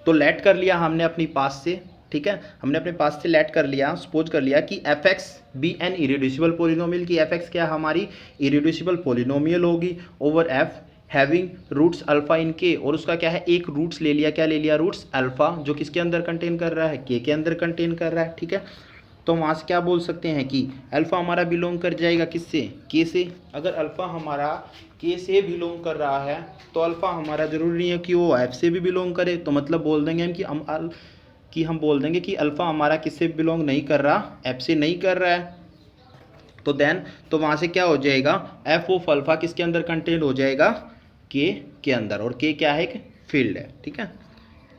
तो लेट कर लिया हमने अपनी पास से। ठीक है, हमने अपने पास से लेट कर लिया, सपोज कर लिया कि F X be an irreducible polynomial, की एफ एक्स क्या हमारी इरेड्यूसिबल पोलिनोमियल होगी over F having roots alpha in K, और उसका क्या है एक रूट्स ले लिया, क्या ले लिया, रूट्स अल्फा, जो किसके अंदर कंटेन कर रहा है, के अंदर कंटेन कर रहा है। ठीक है, तो वहाँ से क्या बोल सकते हैं कि अल्फा हमारा बिलोंग कर जाएगा किससे, के से। अगर अल्फा हमारा के से बिलोंग कर रहा है तो अल्फा हमारा जरूरी नहीं है कि वो एफ से भी बिलोंग करे, तो मतलब बोल देंगे हम कि हम बोल देंगे कि अल्फा हमारा किससे बिलोंग नहीं कर रहा, एफ से नहीं कर रहा है। तो देन तो वहाँ से क्या हो जाएगा, एफ ऑफ अल्फा किसके अंदर कंटेन हो जाएगा, के अंदर, और के क्या है एक फील्ड है। ठीक है,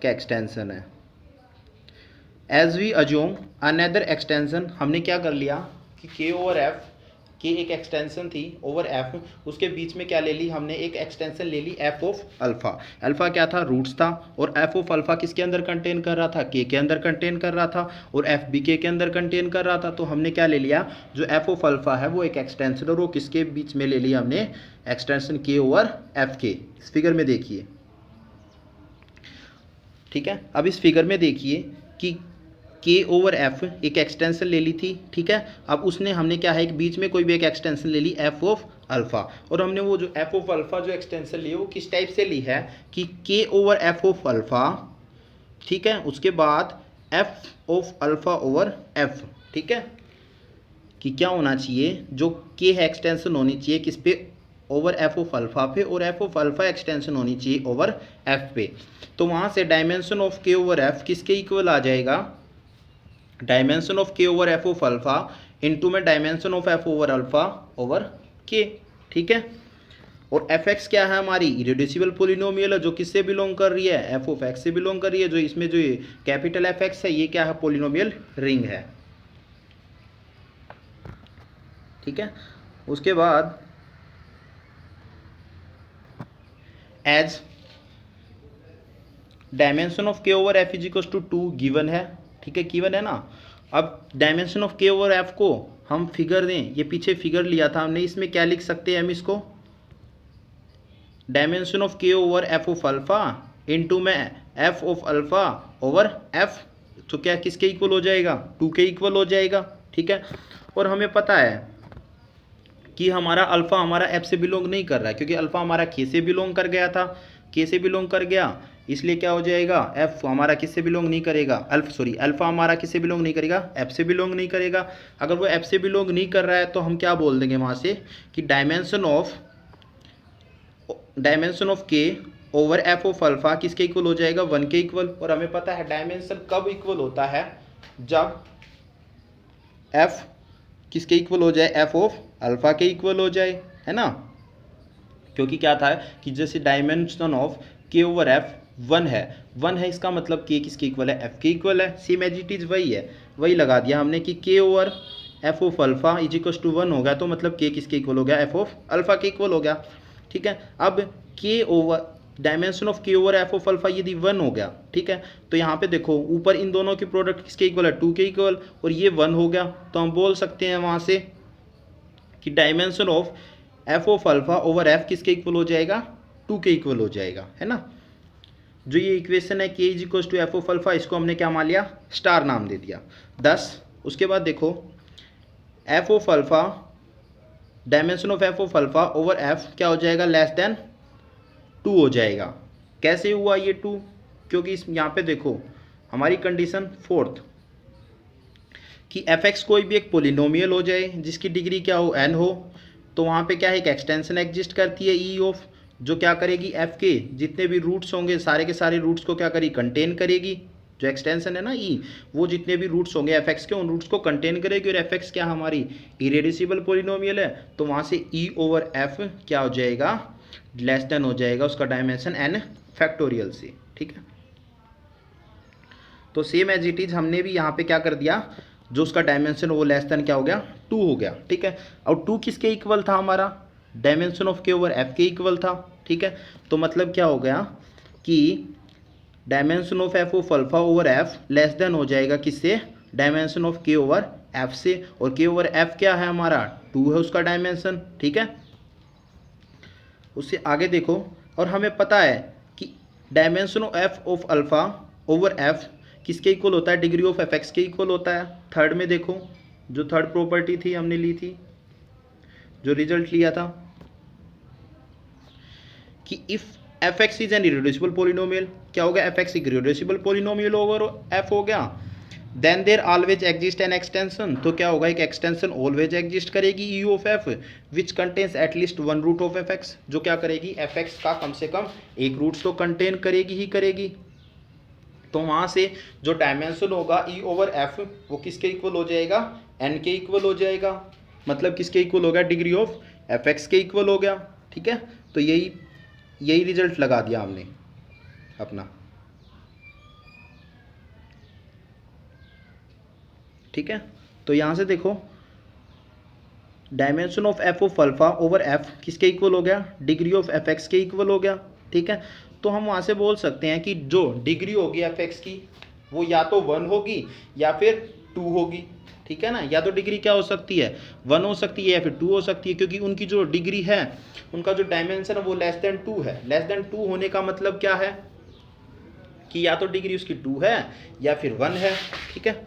क्या एक्सटेंशन है। As we assume another extension, हमने क्या कर लिया कि के ओवर एफ, के एक एक्सटेंशन थी ओवर एफ, उसके बीच में क्या ले ली हमने, एक एक्सटेंशन ले ली एफ ऑफ अल्फा। अल्फा क्या था, रूट्स था, और एफ ऑफ अल्फा किसके अंदर कंटेन कर रहा था, के अंदर कंटेन कर रहा था, और एफ भी के अंदर कंटेन कर रहा था। तो हमने क्या ले लिया, जो एफ ऑफ अल्फा है वो एक एक्सटेंशन, और वो किसके बीच में ले लिया हमने, एक्सटेंशन के ओवर एफ के। इस फिगर में देखिए। ठीक है, अब इस फिगर में देखिए कि के ओवर एफ एक एक्सटेंशन ले ली थी। ठीक है, अब उसने हमने क्या है एक बीच में कोई भी एक एक्सटेंशन ले ली एफ ऑफ अल्फा, और हमने वो जो एफ ऑफ अल्फा जो एक्सटेंशन ली वो किस टाइप से ली है कि K over F of alpha. ठीक है, उसके बाद F of alpha over F. ठीक है, कि क्या होना चाहिए, जो के है एक्सटेंशन होनी चाहिए किस पे, ओवर एफ ऑफ अल्फा पे, और एफ ऑफ अल्फा एक्सटेंशन होनी चाहिए ओवर एफ पे। तो वहाँ से dimension of K over F किसके इक्वल आ जाएगा, dimension of K over F of alpha into में dimension of F over alpha over K. ठीक है, और एफ एक्स क्या है हमारी इरेड्यूसिबल पोलिनोमियल है, जो किससे बिलोंग कर रही है, एफ ऑफ एक्स से बिलोंग कर रही है, जो इसमें जो कैपिटल एफ एक्स है ये क्या है, पोलिनोमियल रिंग है। ठीक है, उसके बाद as dimension of K over F is equal to 2 given है। ठीक है, गिवन है ना। अब dimension of K over F को हम फिगर दें, ये पीछे फिगर लिया था हमने, इसमें क्या लिख सकते हैं हम इसको, dimension of K over F of alpha into में F of alpha over F, तो क्या किसके इक्वल हो जाएगा, 2 के इक्वल हो जाएगा। ठीक है, और हमें पता है कि हमारा अल्फा हमारा एफ से बिलोंग नहीं कर रहा है, क्योंकि अल्फा हमारा के से बिलोंग कर गया था, के से बिलोंग कर गया, इसलिए क्या हो जाएगा, एफ हमारा किससे बिलोंग नहीं करेगा, अल्फा हमारा किससे बिलोंग नहीं करेगा, एफ से बिलोंग नहीं करेगा। अगर वो एफ से बिलोंग नहीं कर रहा है तो हम क्या बोल देंगे वहाँ से कि dimension of K over F of alpha किसके इक्वल हो जाएगा, 1 के इक्वल। और हमें पता है डायमेंशन कब इक्वल होता है, जब एफ किसके इक्वल हो जाए, एफ ऑफ अल्फा के इक्वल हो जाए, है ना। क्योंकि क्या था कि जैसे dimension of K over F 1 है, इसका मतलब के किसके इक्वल है, एफ के इक्वल है। सेम एज इट इज वही है, वही लगा दिया हमने कि K over F of alpha is equal to 1 हो गया, तो मतलब के किसके इक्वल हो गया, एफ ऑफ अल्फा के इक्वल हो गया, ठीक है। अब के over dimension of K over F of alpha यदि 1 हो गया, ठीक है, तो यहाँ पे देखो ऊपर इन दोनों की प्रोडक्ट किसके इक्वल है, 2 के इक्वल, और ये 1 हो गया, तो हम बोल सकते हैं वहाँ से कि dimension of F of alpha over F किसके इक्वल हो जाएगा, 2 के इक्वल हो जाएगा, है ना। जो ये इक्वेशन है K is equal to F of alpha, इसको हमने क्या मान लिया, स्टार नाम दे दिया 10। उसके बाद देखो F of alpha dimension of F of alpha over F क्या हो जाएगा, लेस देन 2 हो जाएगा। कैसे हुआ ये 2, क्योंकि इस यहाँ पे देखो हमारी कंडीशन फोर्थ कि एफ एक्स कोई भी एक पोलिनोमियल हो जाए जिसकी डिग्री क्या हो, एन हो, तो वहाँ पे क्या है, एक एक्सटेंशन एग्जिस्ट करती है ई ऑफ, जो क्या करेगी, एफ के जितने भी रूट्स होंगे सारे के सारे रूट्स को क्या करेगी, कंटेन करेगी। जो एक्सटेंशन है ना ई, वो जितने भी रूट्स होंगे एफ एक्स के उन रूट्स को कंटेन करेगी, और एफ एक्स क्या हमारी इरेड्यूसिबल पोलिनोमियल है, तो वहाँ से ई ओवर एफ क्या हो जाएगा, लेस देन हो जाएगा उसका डायमेंशन एन फैक्टोरियल से, ठीक है। तो सेम एज इट इज हमने भी यहाँ पे क्या कर दिया, जो उसका डायमेंशन वो लेस देन क्या हो गया, 2 हो गया, ठीक है। और 2 किसके इक्वल था, हमारा dimension of K over F के इक्वल था, ठीक है। तो मतलब क्या हो गया कि dimension of F of alpha over F less than हो जाएगा किससे, dimension of K over F से, और के ओवर एफ क्या है हमारा, 2 है उसका डायमेंशन, ठीक है। उससे आगे देखो, और हमें पता है कि dimension of F of alpha over F किसके इक्वल होता है, डिग्री ऑफ एफ एक्स के इक्वल होता है। थर्ड में देखो जो थर्ड प्रॉपर्टी थी हमने ली थी, जो रिजल्ट लिया था कि if F X is an irreducible polynomial, क्या हो गया, F X irreducible polynomial over F हो गया, then there always exist an extension, तो क्या होगा, एक एक्सटेंशन ऑलवेज एग्जिस्ट करेगी E of F which contains at least 1 root of F X, जो क्या करेगी, एफ एक्स का कम से कम एक रूट तो कंटेन करेगी ही करेगी। तो वहाँ से जो डायमेंशन होगा ई ओवर एफ वो किसके इक्वल हो जाएगा, एन के इक्वल हो जाएगा, मतलब किसके इक्वल हो गया, डिग्री ऑफ एफ एक्स के इक्वल हो गया, ठीक है। तो यही रिजल्ट लगा दिया हमने अपना, ठीक है। तो यहाँ से देखो dimension of F of alpha over F किसके इक्वल हो गया, डिग्री ऑफ एफ एक्स के इक्वल हो गया, ठीक है। तो हम वहाँ से बोल सकते हैं कि जो डिग्री होगी एफ एक्स की वो या तो 1 होगी या फिर 2 होगी, ठीक है ना। या तो डिग्री क्या हो सकती है, 1 हो सकती है या फिर 2 हो सकती है, क्योंकि उनकी जो डिग्री है, उनका जो डायमेंशन है वो लेस देन 2 है। लेस देन 2 होने का मतलब क्या है कि या तो डिग्री उसकी 2 है या फिर 1 है, ठीक है।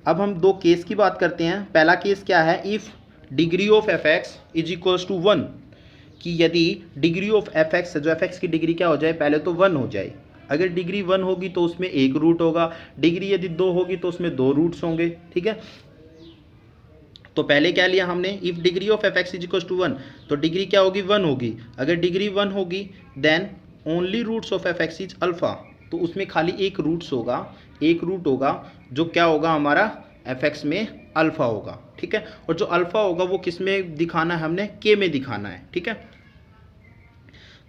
अब हम 2 केस की बात करते हैं। पहला केस क्या है, if degree of F X is equals to 1, कि यदि डिग्री ऑफ एफ एक्स, जो एफ एक्स की डिग्री क्या हो जाए, पहले तो 1 हो जाए। अगर डिग्री 1 होगी तो उसमें एक रूट होगा, डिग्री यदि 2 होगी तो उसमें 2 रूट्स होंगे, ठीक है। तो पहले क्या लिया हमने, if degree of F X is equal to 1, तो डिग्री क्या होगी, 1 होगी। अगर डिग्री 1 होगी then only roots of F X is alpha, तो उसमें खाली एक रूट्स होगा, एक रूट होगा जो क्या होगा हमारा एफ एक्स में अल्फा होगा, ठीक है। और जो अल्फा होगा वो किस में दिखाना है, हमने के में दिखाना है, ठीक है।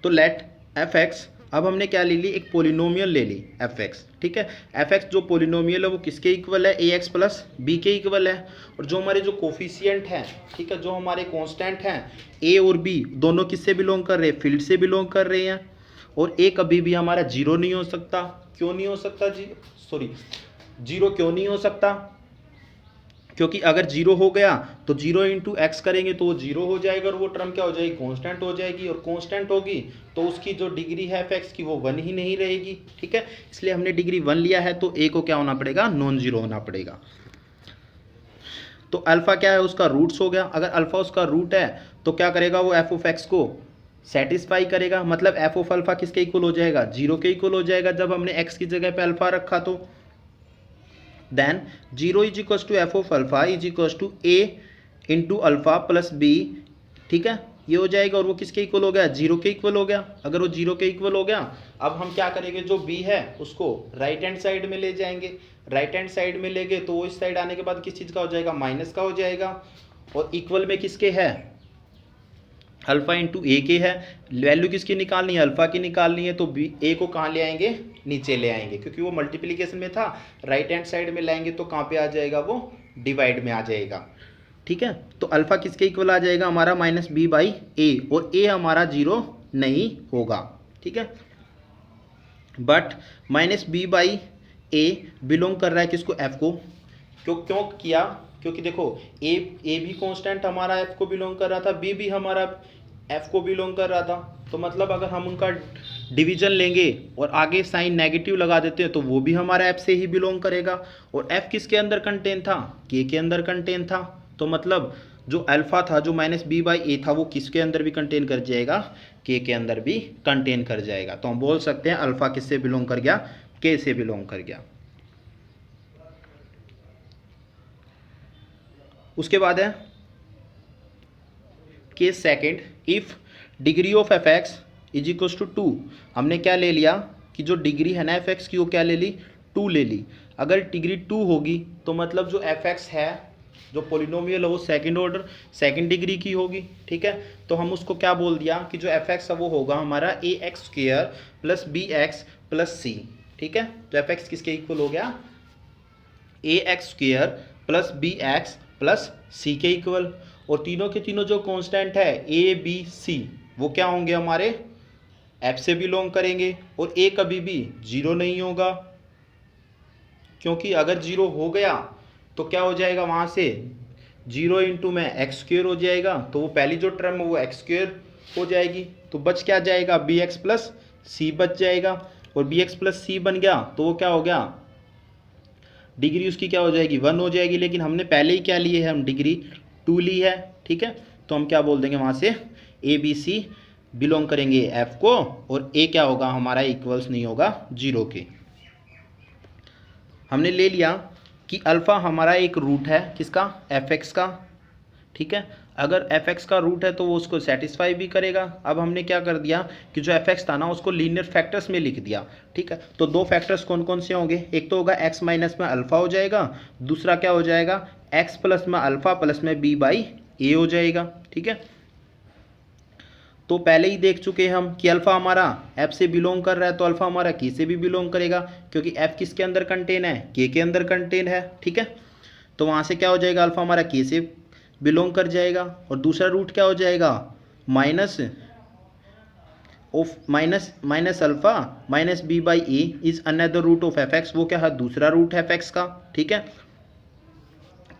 तो लेट एफ एक्स, अब हमने क्या ले ली, एक पोलिनोमियल ले ली एफ एक्स, ठीक है। एफ एक्स जो पोलिनोमियल है वो किसके इक्वल है, ए एक्स प्लस बी के इक्वल है। और जो हमारे जो कोफिशिएंट हैं, ठीक है, जो हमारे कांस्टेंट हैं ए और बी दोनों किससे बिलोंग कर रहे हैं, फील्ड से बिलोंग कर रहे हैं। और ए कभी भी हमारा जीरो नहीं हो सकता, क्यों नहीं हो सकता जीरो क्यों नहीं हो सकता, क्योंकि अगर जीरो हो गया तो जीरो इंटू एक्स करेंगे तो वो जीरो हो जाएगा, और वो टर्म क्या हो जाएगी, कांस्टेंट हो जाएगी। और कांस्टेंट होगी तो उसकी जो डिग्री है एफ एक्स की वो 1 ही नहीं रहेगी, ठीक है। इसलिए हमने डिग्री 1 लिया है, तो ए को क्या होना पड़ेगा, नॉन जीरो होना पड़ेगा। तो अल्फा क्या है, उसका रूट्स हो गया। अगर अल्फा उसका रूट है तो क्या करेगा, वो एफ ऑफ एक्स को सेटिस्फाई करेगा, मतलब एफ ऑफ अल्फा किसके इक्वल हो जाएगा, जीरो के इक्वल हो जाएगा जब हमने एक्स की जगह पे अल्फा रखा। तो then zero is equals to F of alpha is equals to A into alpha plus B, ठीक है, ये हो जाएगा। और वो किसके इक्वल हो गया, जीरो के इक्वल हो गया। अगर वो जीरो के इक्वल हो गया, अब हम क्या करेंगे, जो बी है उसको राइट हैंड साइड में ले जाएंगे। राइट हैंड साइड में ले गए तो वो इस साइड आने के बाद किस चीज़ का हो जाएगा, माइनस का हो जाएगा। और इक्वल में किसके है, अल्फा इंटू ए के है। वैल्यू किसकी निकालनी है, अल्फा की निकालनी है। तो बी ए को कहाँ ले आएंगे, नीचे ले आएंगे, क्योंकि वो मल्टीप्लिकेशन में था। राइट हैंड साइड में लाएंगे तो कहाँ पे आ जाएगा, वो डिवाइड में आ जाएगा, ठीक है। तो अल्फ़ा किसके इक्वल आ जाएगा हमारा माइनस बी बाई ए, और ए हमारा जीरो नहीं होगा, ठीक है। But minus B by A belong कर रहा है किसको, एफ को। क्यों किया, क्योंकि देखो ए भी कांस्टेंट हमारा एफ को बिलोंग कर रहा था, बी भी हमारा एफ को बिलोंग कर रहा था। तो मतलब अगर हम उनका डिवीजन लेंगे और आगे साइन नेगेटिव लगा देते हैं तो वो भी हमारा एफ से ही बिलोंग करेगा। और एफ किसके अंदर कंटेन था, के के अंदर कंटेन था। तो मतलब जो अल्फा था, जो माइनस बी बाई ए था, वो किसके अंदर भी कंटेन कर जाएगा, के अंदर भी कंटेन कर जाएगा। तो हम बोल सकते हैं अल्फा किससे बिलोंग कर गया, के से बिलोंग कर गया। उसके बाद है case second, if degree of F X is equals to 2। हमने क्या ले लिया कि जो डिग्री है ना एफ एक्स की, वो क्या ले ली, 2 ले ली। अगर डिग्री 2 होगी तो मतलब जो एफ एक्स है, जो पोलिनोमियल है, वो सेकंड ऑर्डर सेकंड डिग्री की होगी, ठीक है। तो हम उसको क्या बोल दिया कि जो एफ एक्स है वो होगा हमारा A X square plus B X plus C, ठीक है। तो एफ एक्स किसके इक्वल हो गया, A X square plus B X plus C के इक्वल। और तीनों के तीनों जो कांस्टेंट है ए बी सी, वो क्या होंगे हमारे, एफ से बिलोंग करेंगे। और ए कभी भी जीरो नहीं होगा, क्योंकि अगर जीरो हो गया तो क्या हो जाएगा, वहाँ से जीरो इंटू में एक्स स्क्वेयर हो जाएगा, तो वो पहली जो टर्म है वो एक्स स्क्वेयर हो जाएगी। तो बच क्या जाएगा, बी एक्स प्लस सी बच जाएगा। और बी एक्स प्लस सी बन गया तो वो क्या हो गया, डिग्री उसकी क्या हो जाएगी, 1 हो जाएगी। लेकिन हमने पहले ही क्या लिए है, हम डिग्री 2 ली है, ठीक है। तो हम क्या बोल देंगे वहाँ से, ए बी सी बिलोंग करेंगे एफ को, और ए क्या होगा हमारा, इक्वल्स नहीं होगा जीरो के। हमने ले लिया कि अल्फ़ा हमारा एक रूट है किसका, एफ एक्स का, ठीक है। अगर एफ एक्स का रूट है तो वो उसको सेटिस्फाई भी करेगा। अब हमने क्या कर दिया कि जो एफ एक्स था ना, उसको लीनियर फैक्टर्स में लिख दिया, ठीक है। तो दो फैक्टर्स कौन कौन से होंगे, एक तो होगा एक्स माइनस में अल्फ़ा हो जाएगा, दूसरा क्या हो जाएगा, एक्स प्लस में अल्फ़ा प्लस में बी बाई ए हो जाएगा, ठीक है। तो पहले ही देख चुके हैं हम कि अल्फ़ा हमारा एफ से बिलोंग कर रहा है, तो अल्फ़ा हमारा के से भी बिलोंग करेगा, क्योंकि एफ किसके अंदर कंटेन है, के अंदर कंटेन है, ठीक है। तो वहाँ से क्या हो जाएगा, अल्फ़ा हमारा के से बिलोंग कर जाएगा। और दूसरा रूट क्या हो जाएगा, minus of minus alpha minus B by A is another root of F X, वो क्या है, दूसरा रूट है एफ एक्स का, ठीक है।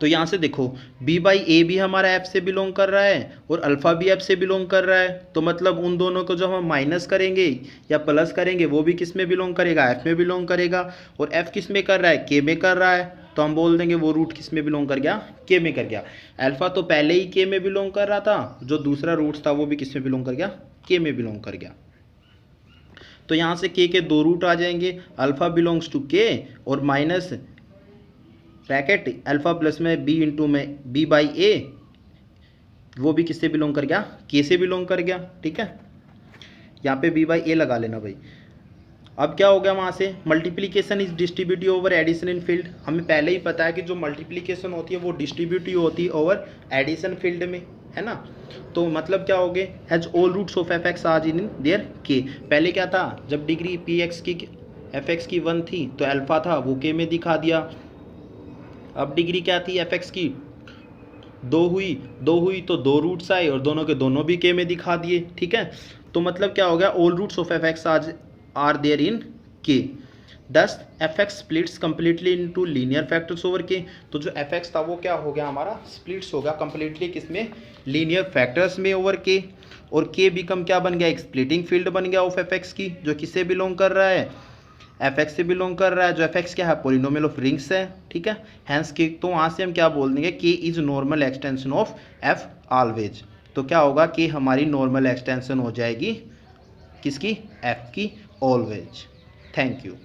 तो यहाँ से देखो b बाई ए भी हमारा f से बिलोंग कर रहा है और अल्फ़ा भी f से बिलोंग कर रहा है। तो मतलब उन दोनों को जब हम माइनस करेंगे या प्लस करेंगे, वो भी किस में बिलोंग करेगा, f में बिलोंग करेगा। और f किस में कर रहा है, k में कर रहा है, तो हम बोल देंगे वो रूट किस में बिलोंग कर गया, k में कर गया। अल्फ़ा तो पहले ही k में बिलोंग कर रहा था, जो दूसरा रूट था वो भी किस में बिलोंग कर गया, k में बिलोंग कर गया। तो यहाँ से k के दो रूट आ जाएंगे, अल्फ़ा बिलोंग्स टू k और माइनस ब्रैकेट अल्फ़ा प्लस में बी इंटू में बी बाई ए, वो भी किससे बिलोंग कर गया, के से बिलोंग कर गया, ठीक है। यहाँ पे बी बाई ए लगा लेना भाई। अब क्या हो गया, वहाँ से multiplication is distributive over addition in field. हमें पहले ही पता है कि जो मल्टीप्लिकेशन होती है वो डिस्ट्रीब्यूटिव होती है ओवर एडिशन फील्ड में, है ना। तो मतलब क्या हो गए, has all roots of F X are in there K. पहले क्या था, जब डिग्री पी एक्स की एफ एक्स की 1 थी तो अल्फ़ा था वो के में दिखा दिया। अब डिग्री क्या थी एफ एक्स की, 2 हुई तो 2 रूट्स आए और दोनों के दोनों भी के में दिखा दिए, ठीक है। तो मतलब क्या हो गया, all roots of F X are there in K, thus F X splits completely into linear factors over K. तो जो एफ एक्स था वो क्या हो गया हमारा, स्प्लिट्स हो गया कम्प्लीटली किसमें, लीनियर फैक्टर्स में ओवर के। और के बिकम क्या बन गया, एक स्प्लिटिंग फील्ड बन गया ऑफ एफ एक्स की, जो किससे बिलोंग कर रहा है, एफ एक्स से बिलोंग कर रहा है। जो एफ एक्स क्या है, पोलिनोमियल ऑफ रिंग्स है, ठीक है। हैंस के, तो वहाँ से हम क्या बोल देंगे, के is normal extension of F always. तो क्या होगा, के हमारी नॉर्मल एक्सटेंशन हो जाएगी किसकी, एफ की, ऑलवेज। Thank you.